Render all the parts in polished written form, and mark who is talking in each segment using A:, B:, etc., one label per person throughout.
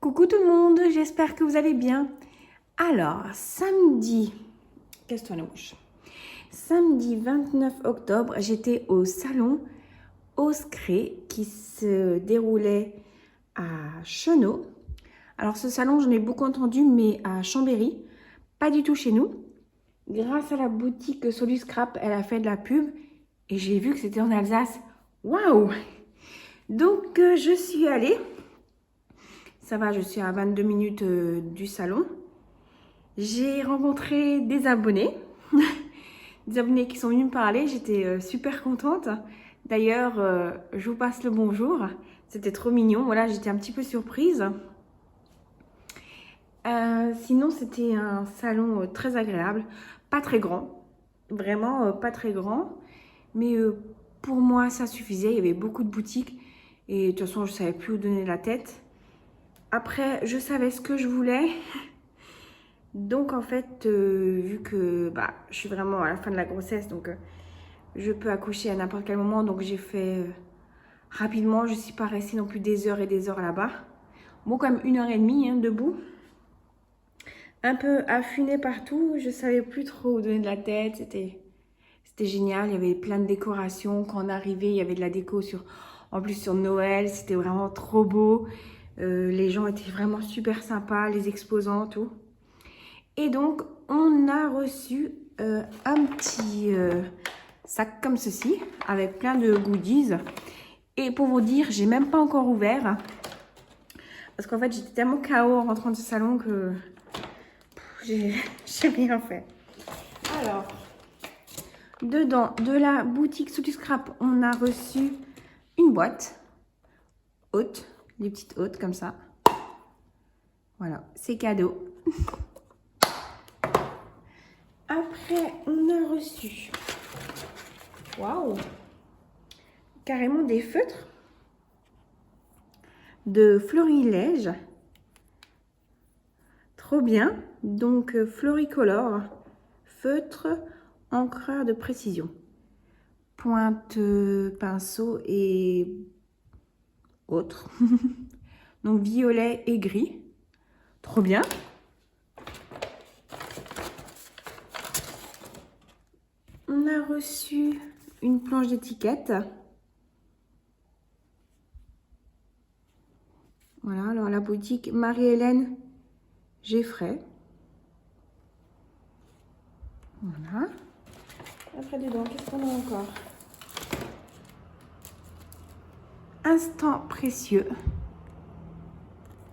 A: Coucou tout le monde, j'espère que vous allez bien. Alors, samedi, casse-toi la bouche. Samedi 29 octobre, j'étais au salon Oscré qui se déroulait à Chenot. Alors ce salon, j'en ai beaucoup entendu, mais à Chambéry, pas du tout chez nous. Grâce à la boutique Soluscrap, elle a fait de la pub et j'ai vu que c'était en Alsace. Waouh! Donc je suis allée. Ça va, je suis à 22 minutes du salon. J'ai rencontré des abonnés, des abonnés qui sont venus me parler. J'étais super contente. D'ailleurs, je vous passe le bonjour. C'était trop mignon. Voilà, j'étais un petit peu surprise. Sinon, c'était un salon très agréable. Pas très grand. Vraiment pas très grand. Mais pour moi, ça suffisait. Il y avait beaucoup de boutiques. Et de toute façon, je ne savais plus où donner la tête. Après, je savais ce que je voulais. Donc en fait, vu que je suis vraiment à la fin de la grossesse, donc je peux accoucher à n'importe quel moment. Donc j'ai fait rapidement, je ne suis pas restée non plus des heures et des heures là-bas. Bon, comme 1h30 hein, debout. Un peu affinée partout, je ne savais plus trop où donner de la tête. C'était génial, il y avait plein de décorations. Quand on arrivait, il y avait de la déco en plus sur Noël, c'était vraiment trop beau. Les gens étaient vraiment super sympas, les exposants, tout. Et donc, on a reçu un petit sac comme ceci, avec plein de goodies. Et pour vous dire, j'ai même pas encore ouvert. Parce qu'en fait, j'étais tellement KO en rentrant de ce salon que j'ai rien fait. Alors, dedans, de la boutique Soluscrap, on a reçu une boîte haute, des petites hautes comme ça. Voilà, c'est cadeau. Après, on a reçu, waouh, carrément des feutres de Florilège. Trop bien. Donc, Floricolor, feutre, encreur de précision. Pointe, pinceau et autres. Donc, violet et gris. Trop bien. On a reçu une planche d'étiquette. Voilà, alors la boutique Marie-Hélène Geffray. Voilà. Après dedans, qu'est-ce qu'on a encore? Instant précieux.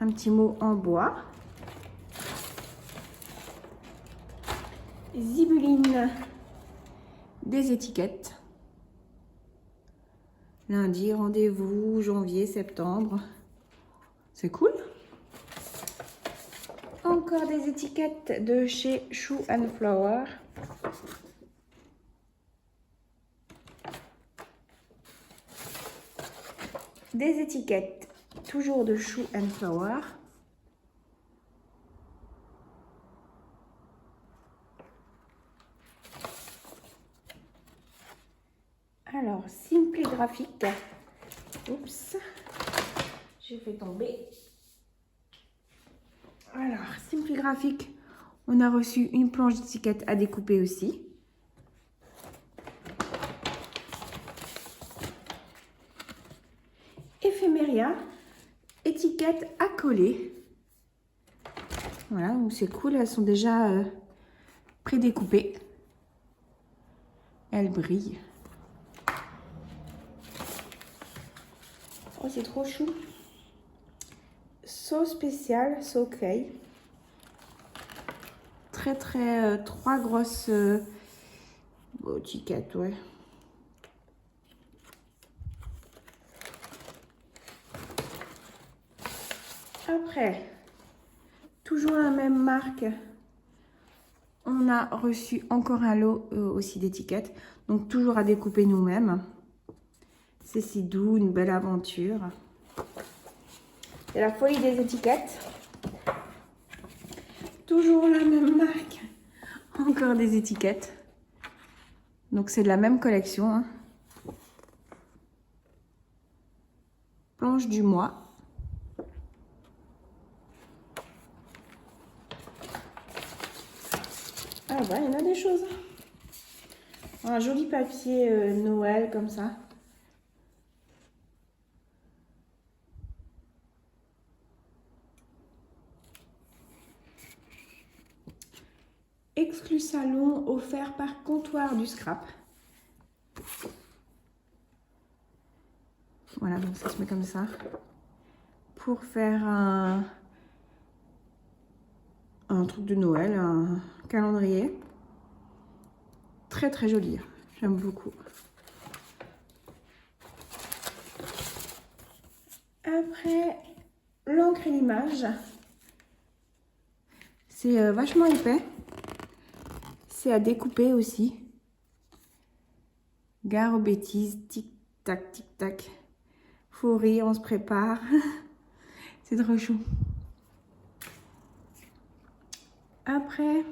A: Un petit mot en bois. Zibeline. Des étiquettes. Lundi, rendez-vous, janvier, septembre. C'est cool. Encore des étiquettes de chez Shoe and Flower. Des étiquettes toujours de Shoe and Flower. Alors, Simply Graphique. Oups, j'ai fait tomber. Alors, Simply Graphique, on a reçu une planche d'étiquette à découper aussi. Ephemeria, étiquette à coller. Voilà, donc c'est cool, elles sont déjà pré-découpées. Elles brillent. Oh, c'est trop chou. Sauce spéciale, Sokei. Très, trois grosses étiquettes, ouais. Après, toujours la même marque, on a reçu encore un lot aussi d'étiquettes. Donc toujours à découper nous-mêmes. C'est si doux, une belle aventure. C'est la folie des étiquettes. Toujours la même marque. Encore des étiquettes. Donc c'est de la même collection. Hein. Planche du mois. Ah bah, il y en a des choses. Un joli papier Noël comme ça. Exclu salon offert par Comptoir du Scrap. Voilà, donc ça se met comme ça. Pour faire un truc de Noël, un calendrier. Très très joli, j'aime beaucoup. Après, l'encre et l'image. C'est vachement épais. C'est à découper aussi. Gare aux bêtises, tic-tac, tic-tac. Faut rire, on se prépare. C'est trop chou. Après,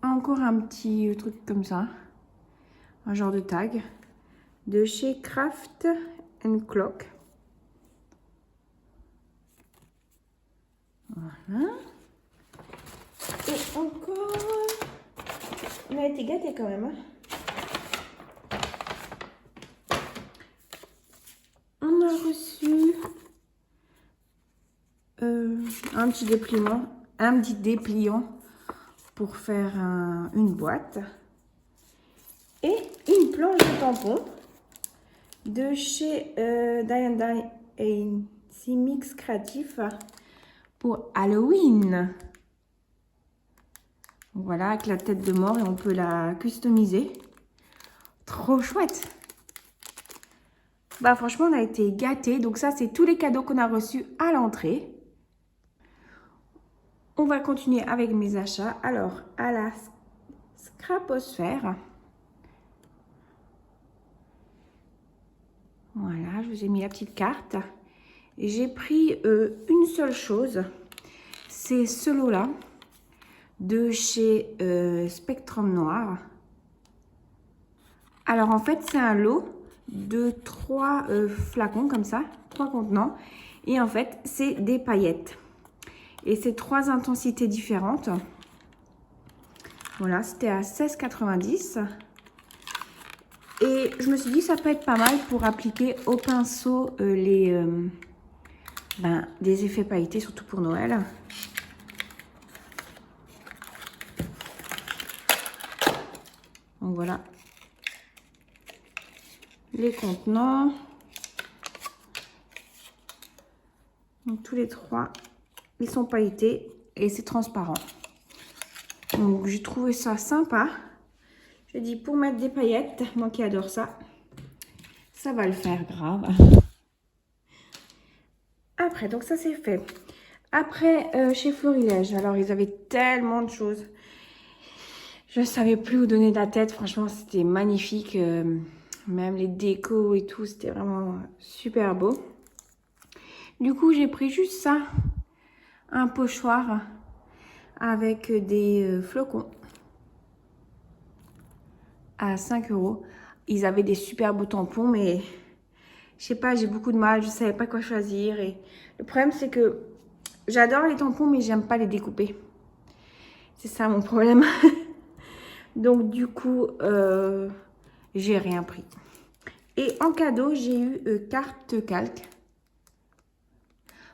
A: encore un petit truc comme ça. Un genre de tag. De chez Craft & Clock. Voilà. Et encore... On a été gâtés quand même. Hein. On a reçu un petit dépliant pour faire une boîte et une planche de tampons de chez D&D et Mix Créatif pour Halloween. Voilà, avec la tête de mort et on peut la customiser. Trop chouette! Bah franchement, on a été gâtés. Donc ça, c'est tous les cadeaux qu'on a reçus à l'entrée. On va continuer avec mes achats. Alors, à la Scraposphère. Voilà, je vous ai mis la petite carte. J'ai pris une seule chose. C'est ce lot-là de chez Spectrum Noir. Alors, en fait, c'est un lot de 3 flacons comme ça, 3 contenants. Et en fait, c'est des paillettes. Et c'est 3 intensités différentes. Voilà, c'était à 16,90 €. Et je me suis dit, ça peut être pas mal pour appliquer au pinceau des effets pailletés, surtout pour Noël. Donc voilà. Les contenants. Donc tous les 3, ils sont pailletés et c'est transparent. Donc j'ai trouvé ça sympa. Je dis pour mettre des paillettes, moi qui adore ça, ça va le faire grave. Après, donc ça c'est fait. Après, chez Florilège, alors ils avaient tellement de choses. Je ne savais plus où donner de la tête. Franchement, c'était magnifique. Même les décos et tout, c'était vraiment super beau. Du coup, j'ai pris juste ça. Un pochoir avec des flocons. À 5 €. Ils avaient des super beaux tampons, mais je sais pas, j'ai beaucoup de mal. Je ne savais pas quoi choisir. Et le problème, c'est que j'adore les tampons, mais j'aime pas les découper. C'est ça mon problème. Donc, du coup, j'ai rien pris. Et en cadeau, j'ai eu carte calque.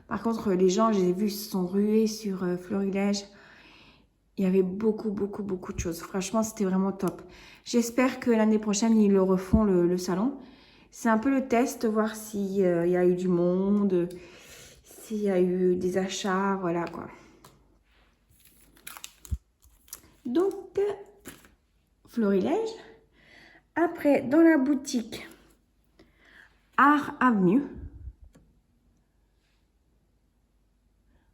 A: Par contre, les gens, je les ai vus, se sont rués sur Florilège. Il y avait beaucoup de choses. Franchement, c'était vraiment top. J'espère que l'année prochaine, ils le refont, le salon. C'est un peu le test, voir s'il y a eu du monde, s'il y a eu des achats, voilà quoi. Donc, Florilège. Après, dans la boutique Art Avenue.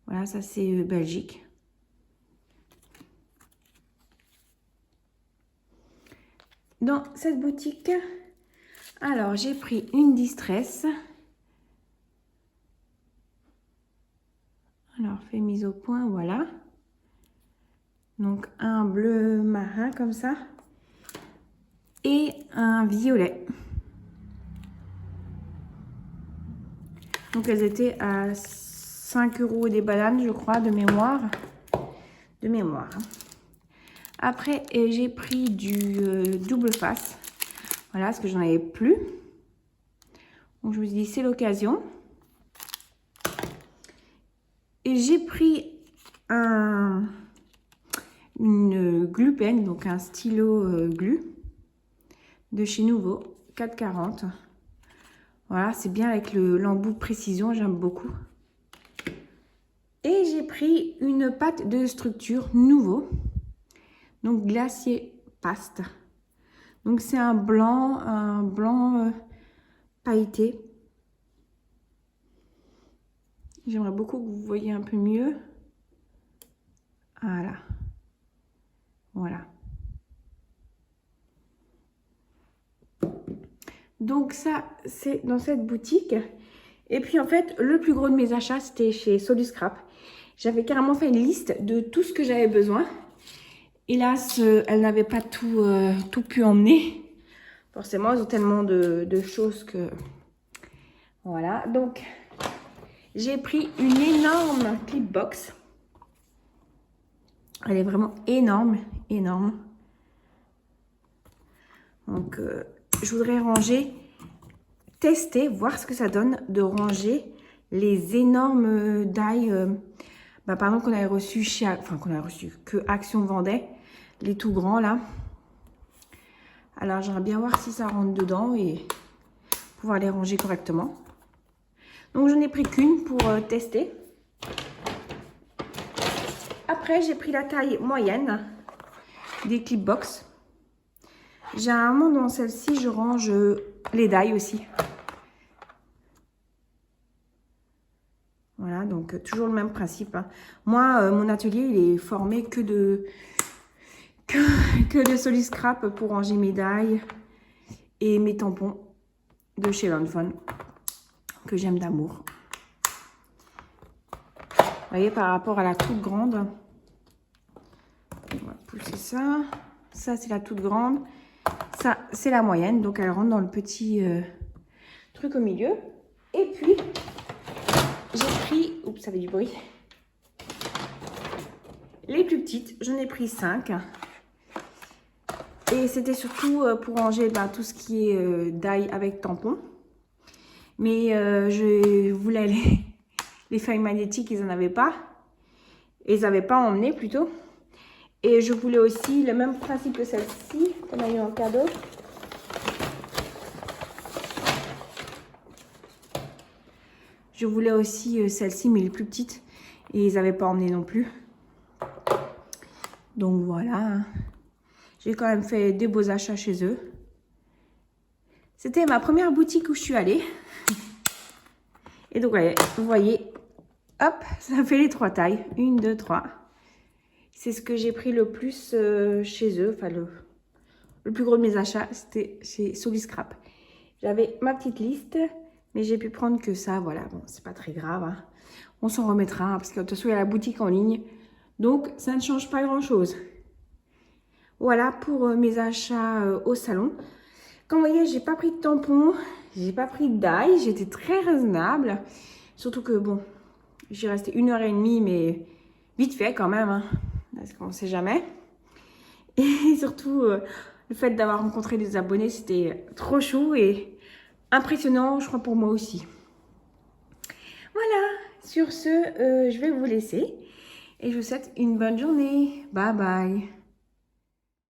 A: Voilà, ça c'est Belgique. Dans cette boutique, alors j'ai pris une distress. Alors, fait mise au point, voilà. Donc, un bleu marin comme ça. Et un violet. Donc, elles étaient à 5 € des bananes, je crois, de mémoire. Après, j'ai pris du double face. Voilà, parce que j'en avais plus. Donc, je me suis dit, c'est l'occasion. Et j'ai pris une glue pen, donc un stylo glue de chez Nouveau, 4,40. Voilà, c'est bien avec l'embout précision, j'aime beaucoup. Et j'ai pris une pâte de structure Nouveau, donc glacier paste. Donc c'est un blanc pailleté. J'aimerais beaucoup que vous voyez un peu mieux. Voilà. Voilà. Donc ça, c'est dans cette boutique. Et puis en fait, le plus gros de mes achats, c'était chez Soluscrap. J'avais carrément fait une liste de tout ce que j'avais besoin. Hélas, elle n'avait pas tout pu emmener. Forcément, ils ont tellement de choses que... Voilà, donc j'ai pris une énorme clip box. Elle est vraiment énorme, énorme. Donc, je voudrais ranger, tester, voir ce que ça donne de ranger les énormes die. Par exemple, qu'on avait reçu chez... Enfin, qu'on a reçu, que Action vendait. Les tout grands, là. Alors, j'aimerais bien voir si ça rentre dedans et pouvoir les ranger correctement. Donc, je n'ai pris qu'une pour tester. Après, j'ai pris la taille moyenne des clip box. Généralement, dans celle-ci, je range les die aussi. Voilà, donc toujours le même principe. Hein. Moi, mon atelier, il est formé que de Soluscrap pour ranger mes die et mes tampons de chez Lawnfawn que j'aime d'amour. Vous voyez, par rapport à la toute grande, on va pousser ça. Ça, c'est la toute grande. Ça, c'est la moyenne. Donc, elle rentre dans le petit truc au milieu. Et puis, j'ai pris... Oups, ça fait du bruit. Les plus petites, j'en ai pris 5. Et c'était surtout pour ranger tout ce qui est die avec tampon. Mais je voulais les feuilles magnétiques, ils n'en avaient pas. Et ils n'avaient pas emmené plutôt. Et je voulais aussi le même principe que celle-ci, qu'on a eu en cadeau. Je voulais aussi celle-ci, mais les plus petites. Et ils n'avaient pas emmené non plus. Donc voilà. J'ai quand même fait des beaux achats chez eux. C'était ma première boutique où je suis allée. Et donc, vous voyez, hop, ça fait les 3 tailles. 1, 2, 3. C'est ce que j'ai pris le plus chez eux. Enfin, le plus gros de mes achats, c'était chez Soluscrap. J'avais ma petite liste, mais j'ai pu prendre que ça. Voilà, bon, c'est pas très grave. Hein. On s'en remettra, hein, parce que de toute façon, il y a la boutique en ligne. Donc, ça ne change pas grand-chose. Voilà pour mes achats au salon. Comme vous voyez, j'ai pas pris de tampons, j'ai pas pris de die, j'étais très raisonnable. Surtout que bon, j'ai resté 1h30, mais vite fait quand même, hein, parce qu'on ne sait jamais. Et surtout, le fait d'avoir rencontré des abonnés, c'était trop chou et impressionnant, je crois, pour moi aussi. Voilà, sur ce, je vais vous laisser et je vous souhaite une bonne journée. Bye bye.